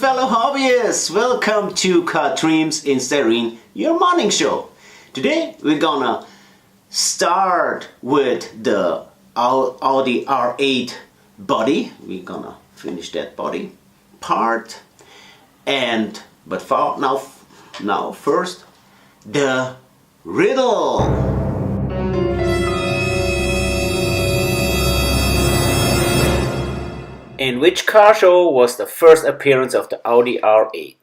fellow hobbyists, welcome to Car Dreams in Styrene, your morning show. Today we're gonna start with the Audi R8 body. We're gonna finish that body part, but for now first the riddle. In which car show was the first appearance of the Audi R8?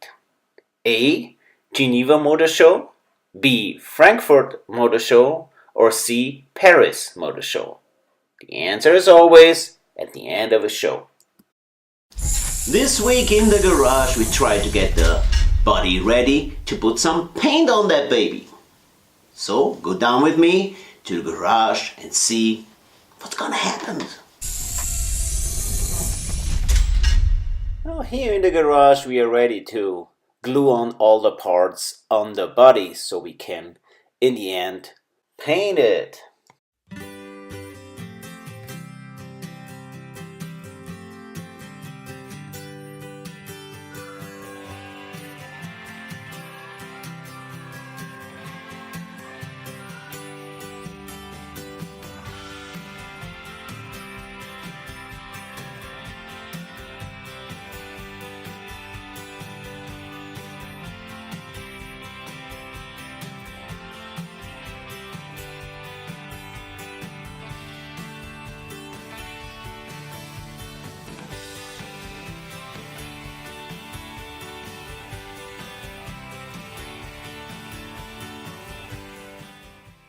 A. Geneva Motor Show, B. Frankfurt Motor Show, or C. Paris Motor Show? The answer is always at the end of a show. This week in the garage we try to get the body ready to put some paint on that baby. So go down with me to the garage and see what's gonna happen. Now here in the garage we are ready to glue on all the parts on the body so we can, in the end, paint it.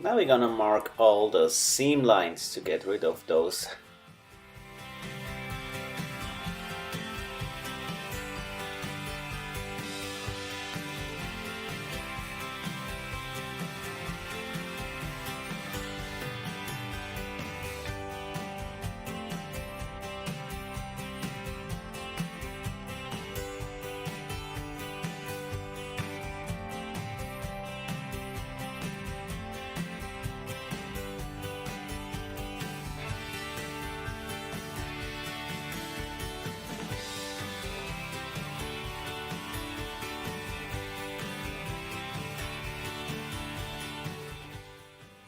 Now we're gonna mark all the seam lines to get rid of those.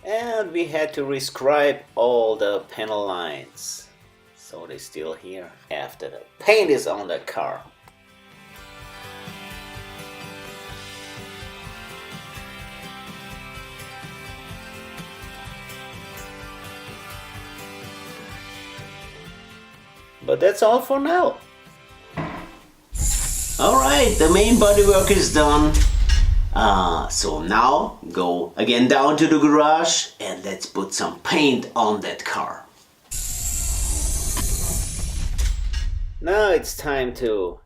And we had to rescribe all the panel lines, so they're still here after the paint is on the car. But that's all for now. Alright, the main bodywork is done. So now go again down to the garage and let's put some paint on that car. Now it's time to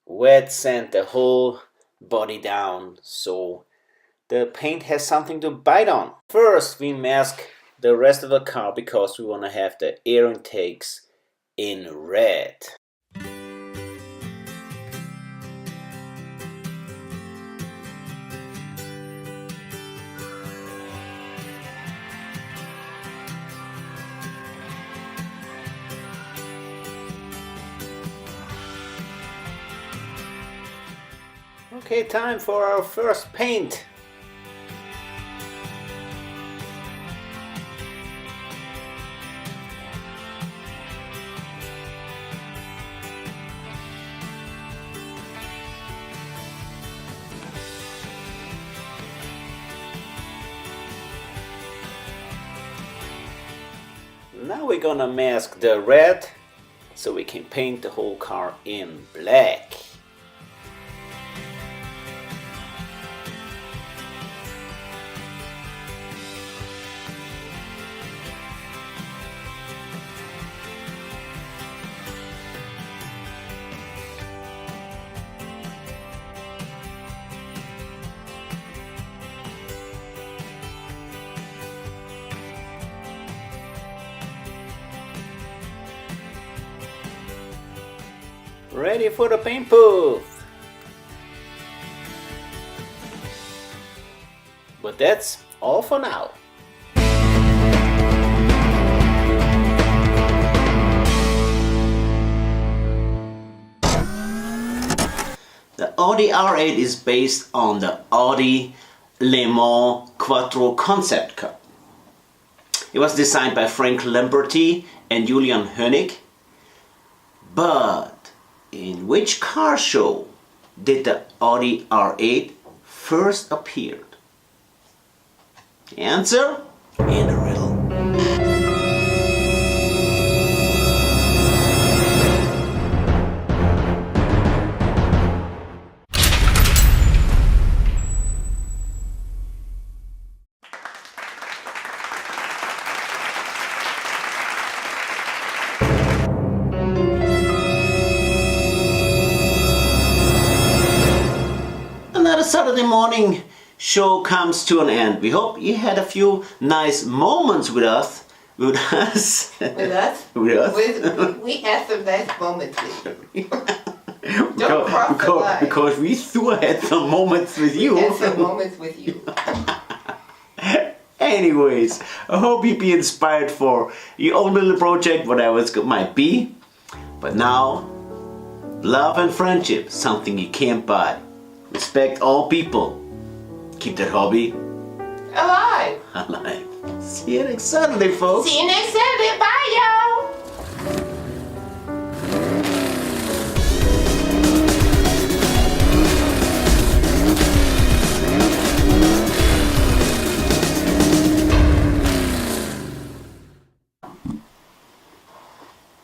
wet sand the whole body down so the paint has something to bite on. First we mask the rest of the car because we want to have the air intakes in red. Okay, time for our first paint. Now we're gonna mask the red so we can paint the whole car in black. Ready for the paint booth. But that's all for now. Audi R8 is based on the Audi Le Mans Quattro concept car. It was designed by Frank Lamberti and Julian Hönig. But in which car show did the Audi R8 first appear? The answer in the riddle. Another Saturday morning show comes to an end. We hope you had a few nice moments with us. With us? With us? We had some nice moments with you. Don't cross the line. Because we still had some moments with you. We had some moments with you. Anyways, I hope you be inspired for your own little project, whatever it might be. But now, love and friendship, something you can't buy. Respect all people. Keep that hobby alive. See you next Saturday, folks. See you next Saturday. Bye, y'all.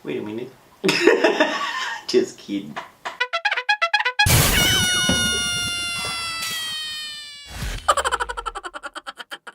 Wait a minute. Just kidding.